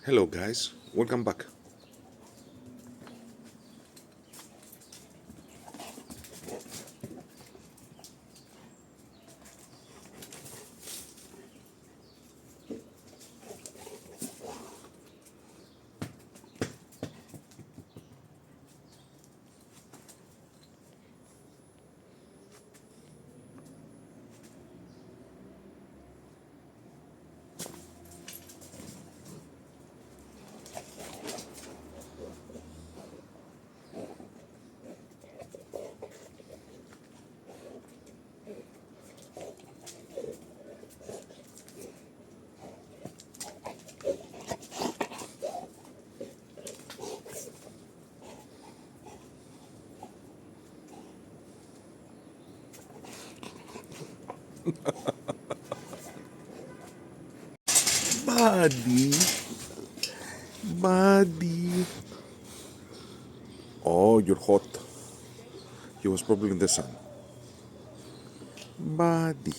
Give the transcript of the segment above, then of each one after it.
Hello guys, welcome back. Buddy, buddy. Oh, you're hot. He was probably in the sun. Buddy.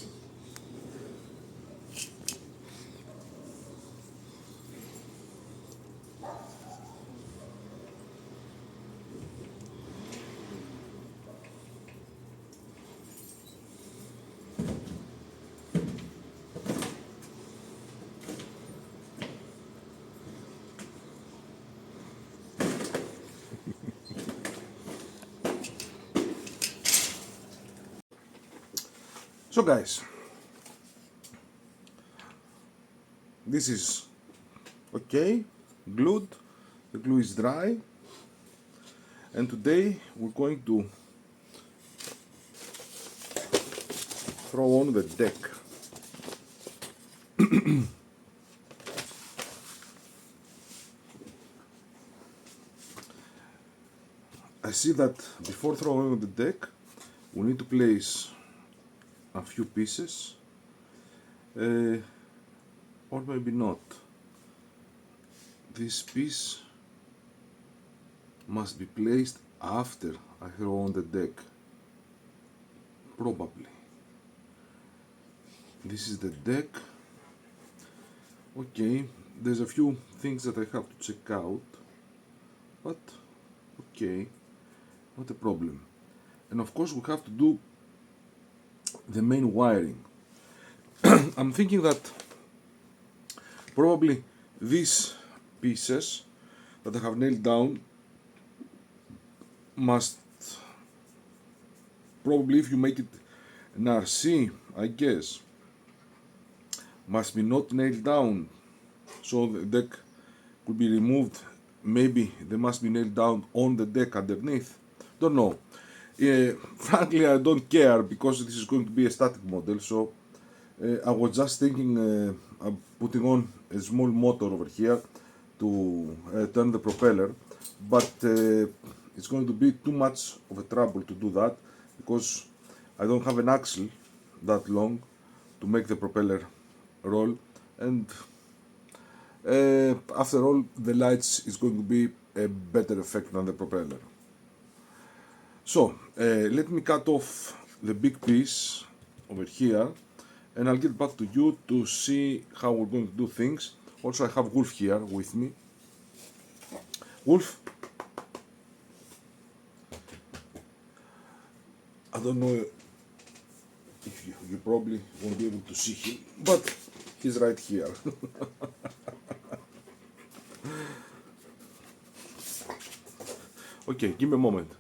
So guys, this is okay, glued. The glue is dry. And today we're going to throw on the deck. I see that before throwing on the deck, we need to place a few pieces, or maybe not. This piece must be placed after I throw on the deck, probably. This is the deck. Okay, there's a few things that I have to check out, but okay, not a problem. And of course we have to do the main wiring. I'm thinking that probably these pieces that I have nailed down must probably, if you make it an RC, I guess, must be not nailed down, so the deck could be removed. Maybe they must be nailed down on the deck underneath. Don't know. Frankly, I don't care because this is going to be a static model. So I was just thinking of putting on a small motor over here to turn the propeller, but it's going to be too much of a trouble to do that because I don't have an axle that long to make the propeller roll, and after all, the lights is going to be a better effect than the propeller. So let me cut off the big piece over here, and I'll get back to you to see how we're going to do things. Also, I have Wolf here with me. Wolf, I don't know if you probably won't be able to see him, but he's right here. Okay, give me a moment.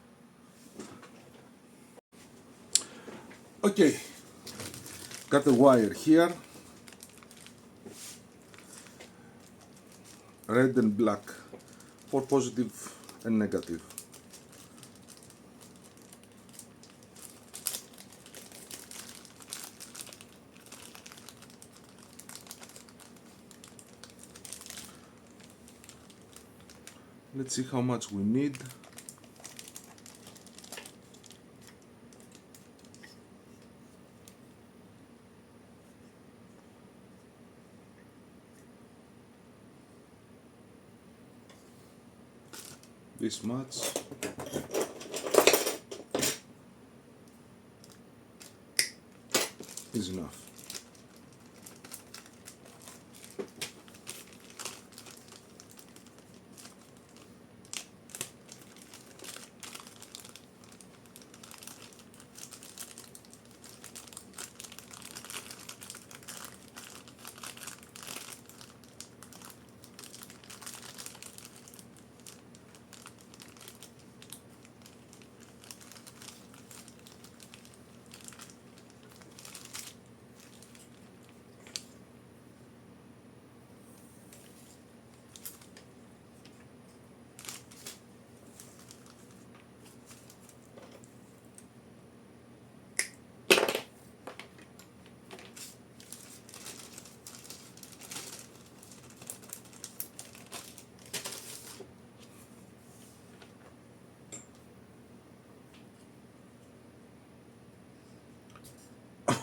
Okay, got the wire here, red and black, for positive and negative. Let's see how much we need. This much. Is enough.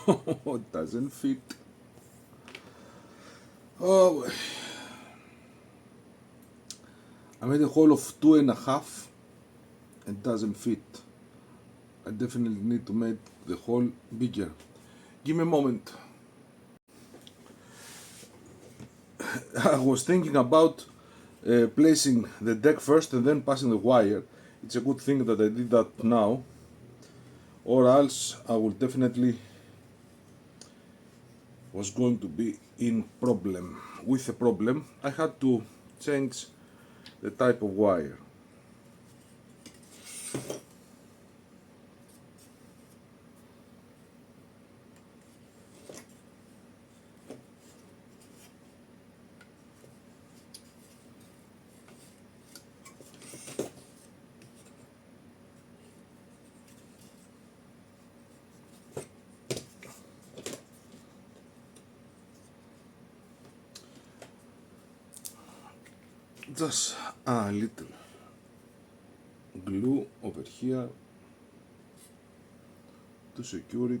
It doesn't fit. Oh, I made a hole of 2.5. It doesn't fit. I definitely need to make the hole bigger. Give me a moment. I was thinking about placing the deck first and then passing the wire. It's a good thing that I did that now, or else I will definitely was going to be in problem. With a problem, I had to change the type of wire. Just a little glue over here to secure it.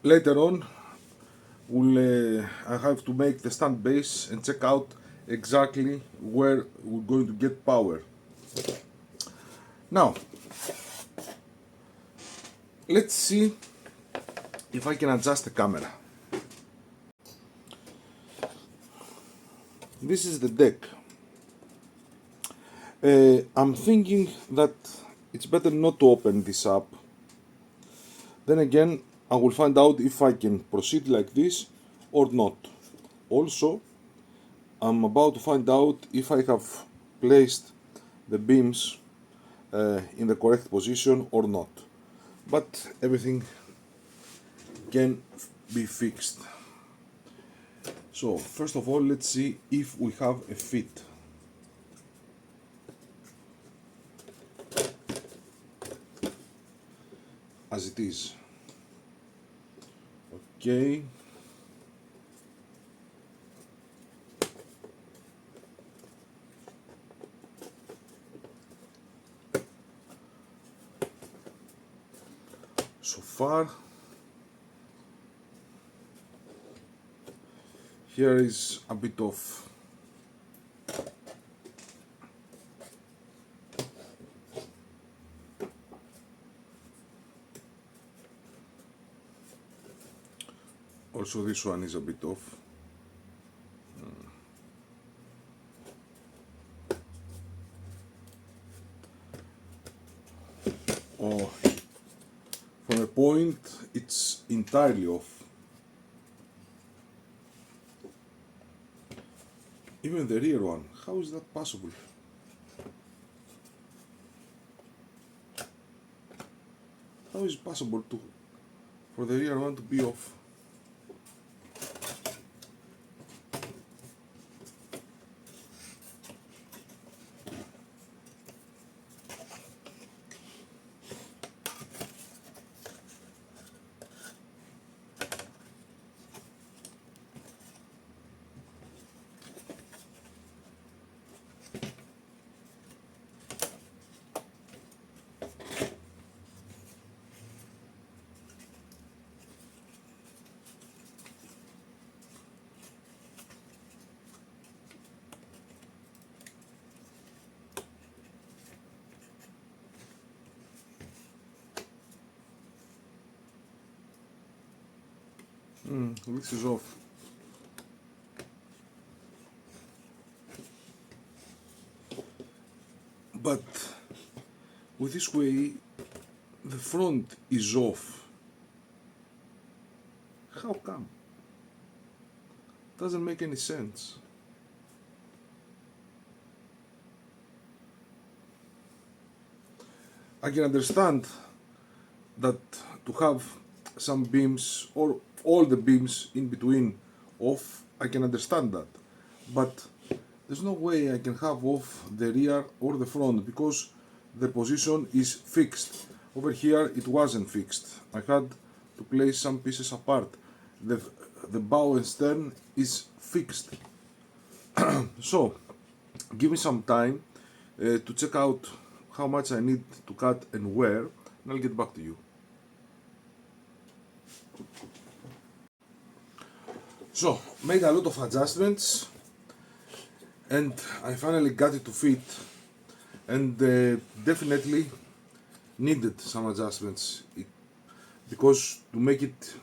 Later on, I have to make the stand base and check out exactly where we're going to get power. Now, let's see if I can adjust the camera. This is the deck. I'm thinking that it's better not to open this up. Then again, I will find out if I can proceed like this or not. Also, I'm about to find out if I have placed the beams in the correct position or not. But everything can be fixed. So, first of all, let's see if we have a fit. As it is. Okay. So far, here is a bit of also this one is a bit off. Oh, from a point it's entirely off. Even the rear one, how is that possible? How is it possible for the rear one to be off? This is off. But with this way, the front is off. How come? Doesn't make any sense. I can understand that to have some beams or all the beams in between off, I can understand that. But there's no way I can have off the rear or the front because the position is fixed. Over here it wasn't fixed. I had to place some pieces apart. The bow and stern is fixed. So give me some time to check out how much I need to cut and where, and I'll get back to you. So, made a lot of adjustments and I finally got it to fit, and definitely needed some adjustments because to make it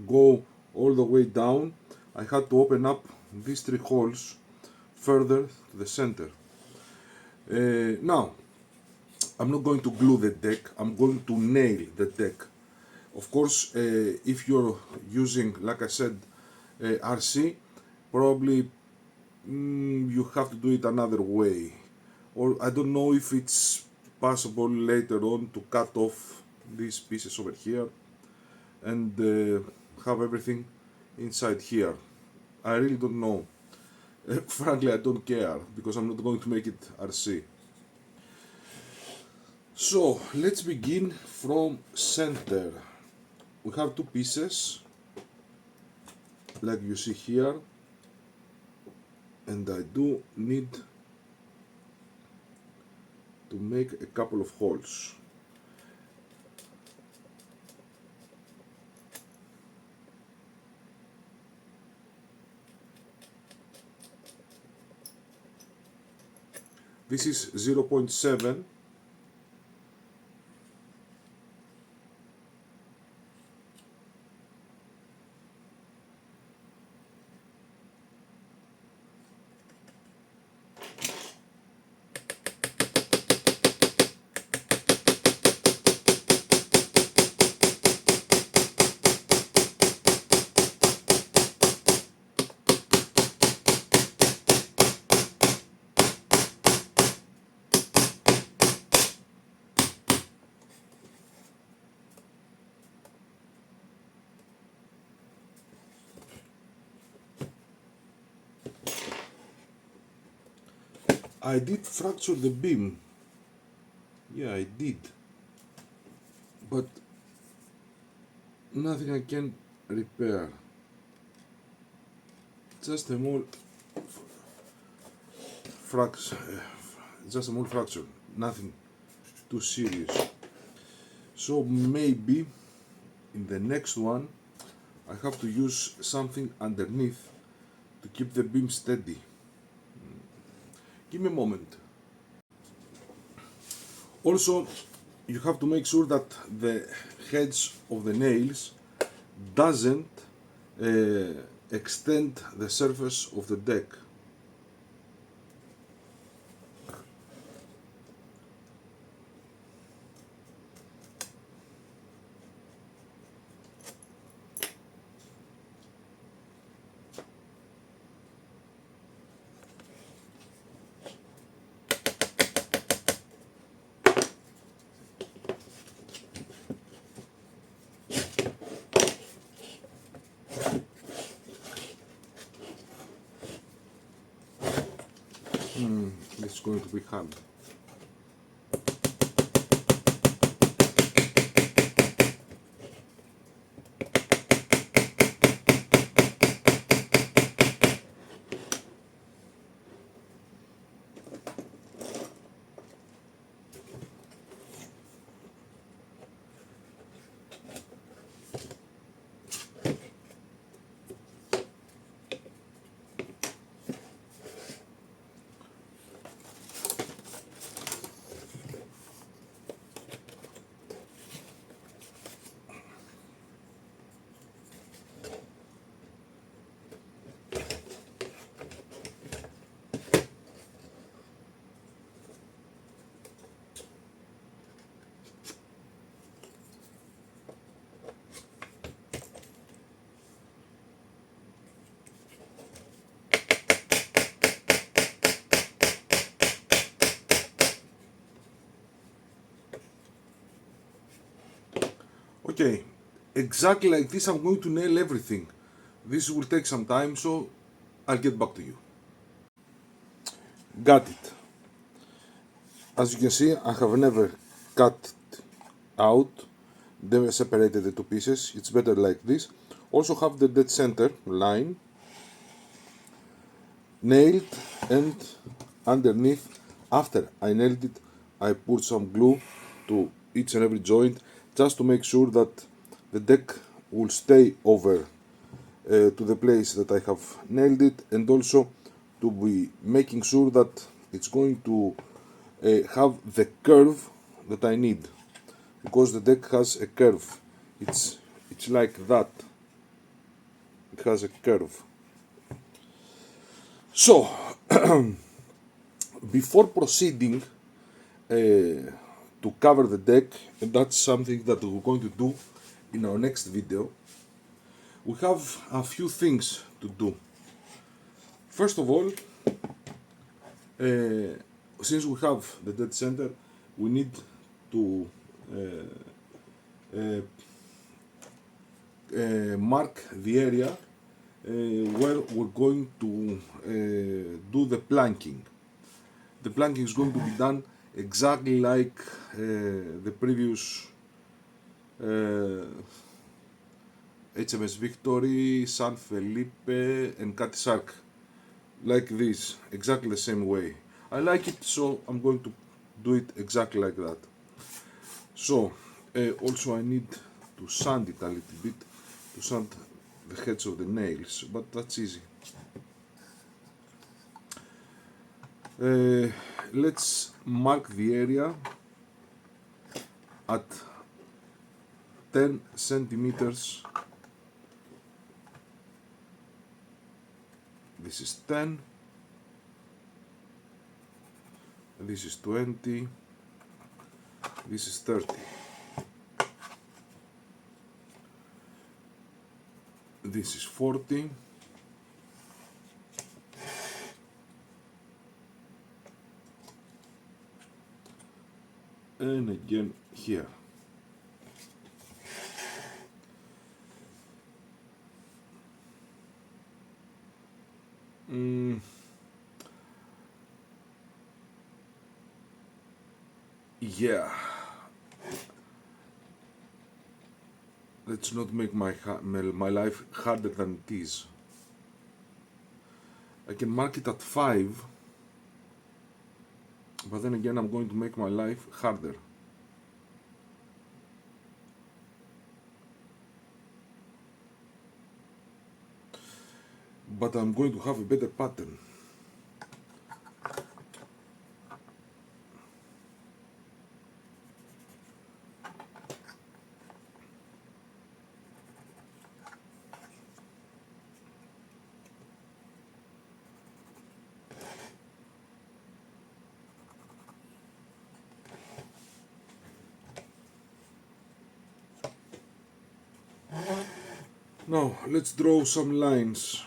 go all the way down I had to open up these 3 holes further to the center. Now I'm not going to glue the deck, I'm going to nail the deck. Of course, if you're using, like I said, RC, probably you have to do it another way. Or I don't know if it's possible later on to cut off these pieces over here and have everything inside here. I really don't know. Frankly, I don't care because I'm not going to make it RC. So let's begin from center. We have 2 pieces like you see here, and I do need to make a couple of holes. This is 0.7. I did fracture the beam. Yeah, I did. But nothing I can repair. Just a small fracture. Just a small fracture. Nothing too serious. So maybe in the next one I have to use something underneath to keep the beam steady. Give me a moment. Also, you have to make sure that the heads of the nails doesn't extend the surface of the deck. It's going to be hard. Okay, exactly like this I'm going to nail everything. This will take some time, so I'll get back to you. Got it. As you can see, I have never cut out, then separated the two pieces. It's better like this. Also have the dead center line nailed, and underneath, after I nailed it, I put some glue to each and every joint just to make sure that the deck will stay over to the place that I have nailed it, and also to be making sure that it's going to have the curve that I need, because the deck has a curve. It's like that. It has a curve. So before proceeding to cover the deck, and that's something that we're going to do in our next video, we have a few things to do. First of all, since we have the dead center, we need to mark the area where we're going to do the planking. The planking is going to be done exactly like the previous HMS Victory, San Felipe and Katisark. Like this, exactly the same way. I like it, so I'm going to do it exactly like that. So, also I need to sand it a little bit, to sand the heads of the nails, but that's easy. Let's mark the area at 10 centimeters. This is 10, this is 20, this is 30. This is 40. And again here. Yeah. Let's not make my life harder than it is. I can mark it at 5, but then again I'm going to make my life harder. But I'm going to have a better pattern. Now, let's draw some lines.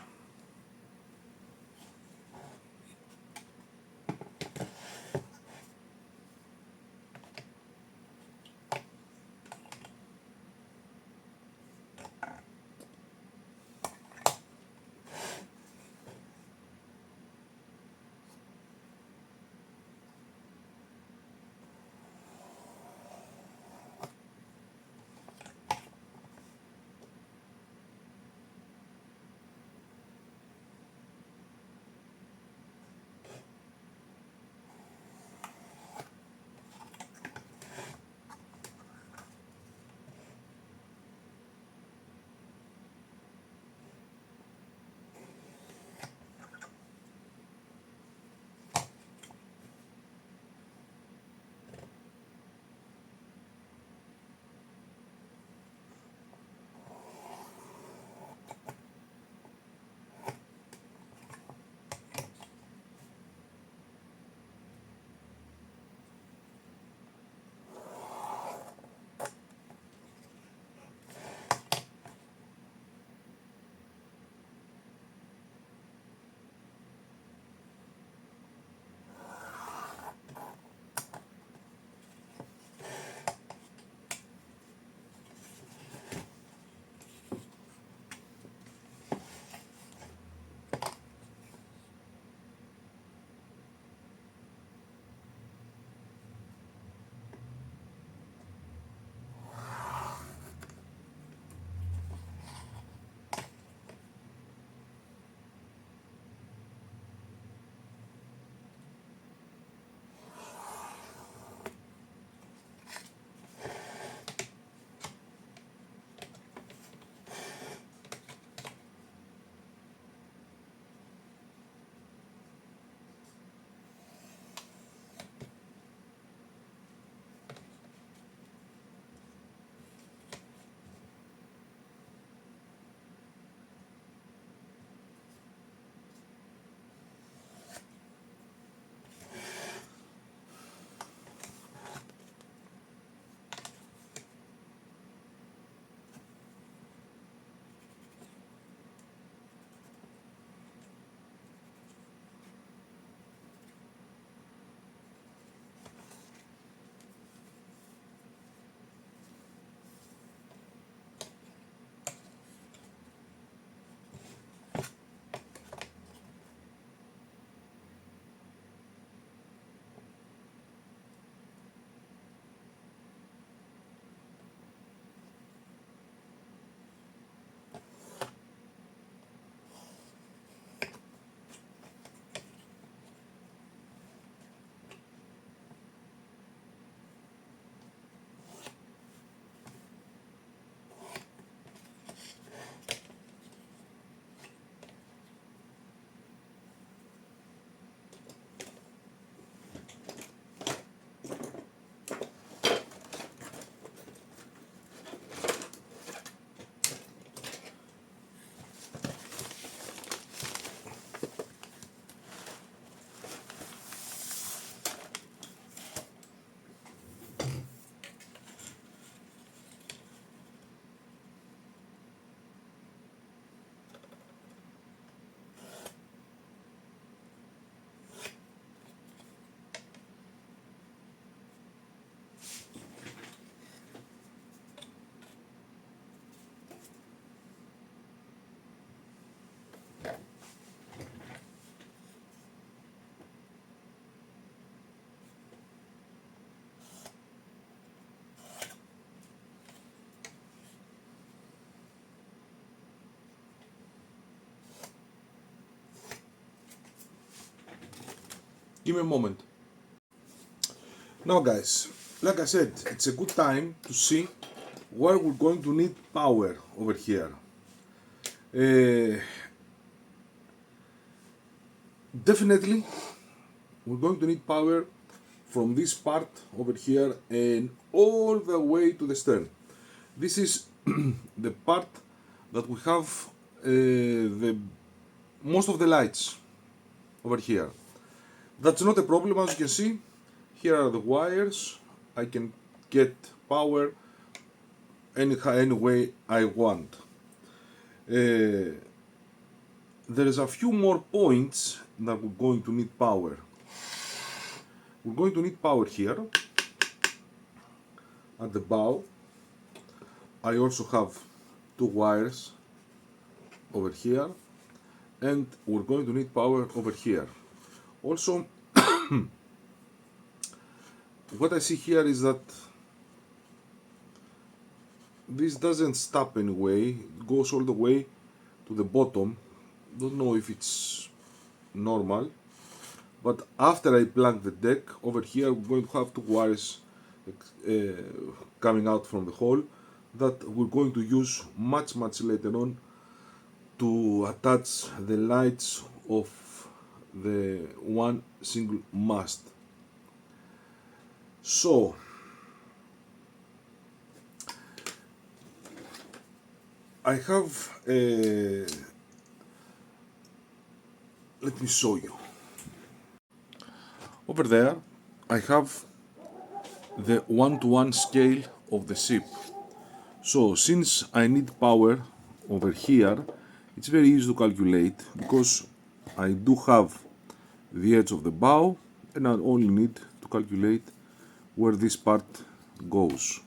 Give me a moment. Now guys, like I said, it's a good time to see where we're going to need power over here. Definitely we're going to need power from this part over here and all the way to the stern. This is the part that we have the most of the lights over here. That's not a problem, as you can see. Here are the wires. I can get power any way I want. There is a few more points that we're going to need power. We're going to need power here at the bow. I also have two wires over here, and we're going to need power over here. Also, what I see here is that this doesn't stop anyway, it goes all the way to the bottom. Don't know if it's normal, but after I plug the deck over here, we're going to have two wires coming out from the hole that we're going to use much later on to attach the lights of the one single mast. So I have let me show you. Over there I have the 1:1 scale of the ship. So since I need power over here, it's very easy to calculate because I do have the edge of the bow and I only need to calculate where this part goes.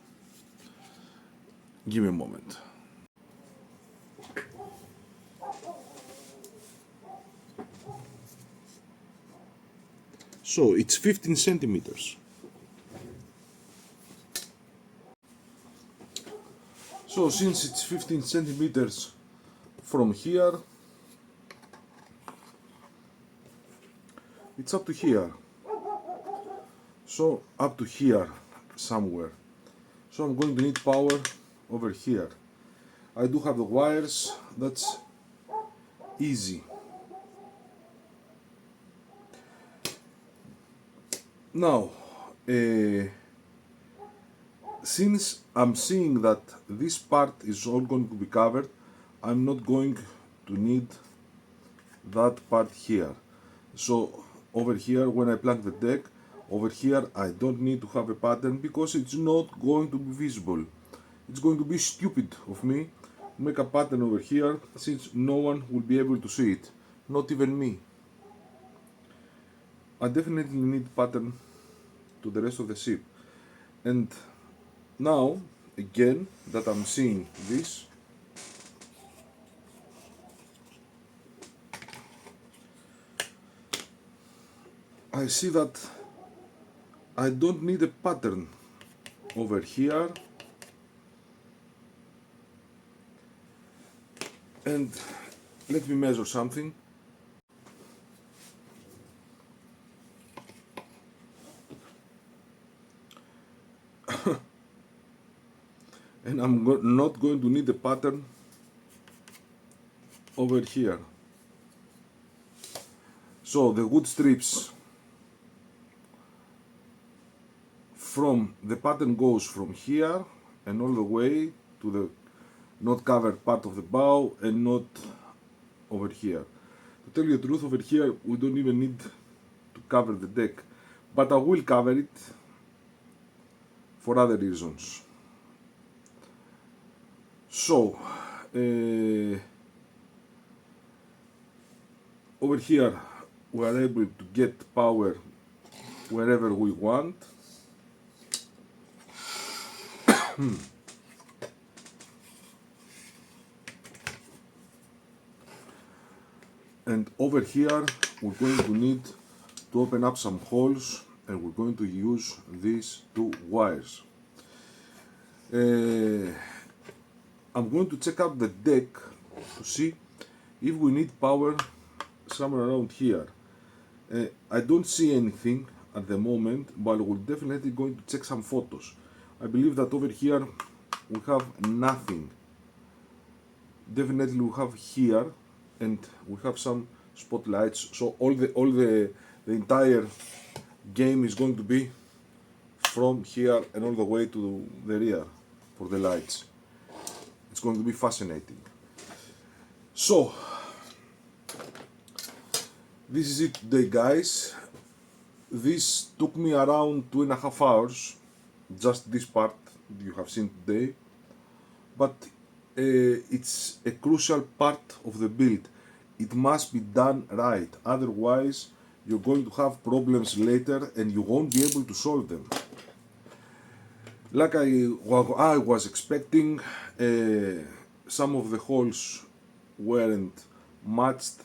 Give me a moment. So it's 15 centimeters. So since it's 15 centimeters from here, it's up to here. So up to here somewhere. So I'm going to need power over here. I do have the wires, that's easy. Now, since I'm seeing that this part is all going to be covered, I'm not going to need that part here. So over here, when I plug the deck, over here I don't need to have a pattern because it's not going to be visible. It's going to be stupid of me to make a pattern over here since no one will be able to see it, not even me. I definitely need pattern to the rest of the ship. And now, again, that I'm seeing this, I see that I don't need a pattern over here. And let me measure something. And I'm not going to need a pattern over here. So the wood strips from the pattern goes from here and all the way to the not covered part of the bow and not over here. To tell you the truth, over here we don't even need to cover the deck, but I will cover it for other reasons. So over here we are able to get power wherever we want. And over here we're going to need to open up some holes and we're going to use these two wires. I'm going to check out the deck to see if we need power somewhere around here. I don't see anything at the moment, but we're definitely going to check some photos. I believe that over here we have nothing. Definitely we have here, and we have some spotlights. So all the entire game is going to be from here and all the way to the rear for the lights. It's going to be fascinating. So this is it today, guys. This took me around 2.5 hours, just this part you have seen today, but it's a crucial part of the build. It must be done right, otherwise you're going to have problems later and you won't be able to solve them. Like I was expecting, some of the holes weren't matched,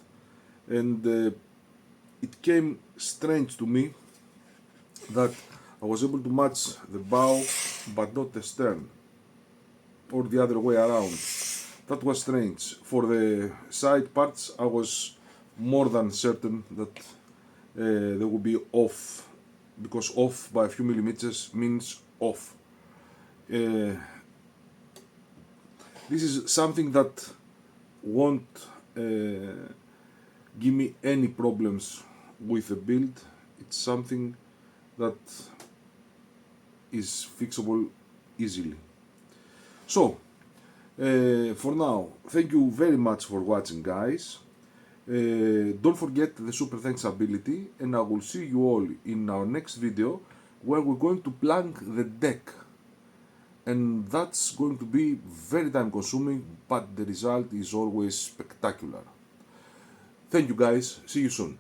and it came strange to me that I was able to match the bow but not the stern, or the other way around. That was strange. For the side parts I was more than certain that they would be off, because off by a few millimeters means off. This is something that won't give me any problems with the build. It's something that is fixable easily. So for now, thank you very much for watching, guys. Don't forget the super thanks ability, and I will see you all in our next video where we're going to plank the deck, and that's going to be very time consuming, but the result is always spectacular. Thank you, guys. See you soon.